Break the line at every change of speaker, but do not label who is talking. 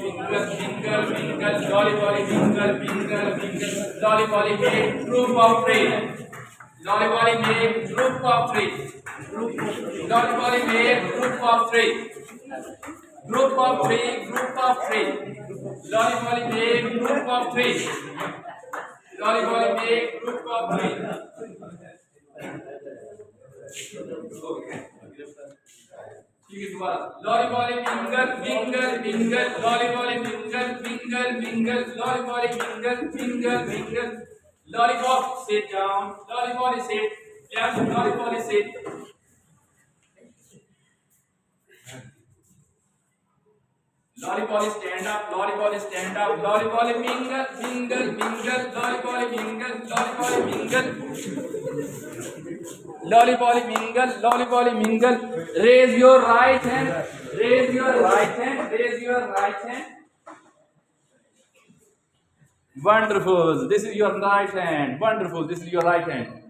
mingle, mingle, mingle, Lolly Polly mingle, mingle, mingle, Lolly Polly make group of three. Lolly Polly make group of three. Lolly Polly make group of three. Group of three, group of three. Lolly Polly make group of three. Lolly Polly make group of three. Lolly Polly mingle, mingle, mingle, Lolly Polly mingle, mingle, mingle, Lolly Polly mingle, mingle, mingle. Lollipop, sit down. Lolly Polly sit. Yes, Lolly Polly sit. Lolly Polly stand up. Lolly Polly stand up. Lolly Polly mingle, mingle, mingle, Lolly Polly mingle, Lolly Polly mingle. Lolly Polly mingle, Lolly Polly mingle. Raise your right hand. Raise your right hand. Raise your right hand. Wonderful. This is your right hand. Wonderful. This is your right hand.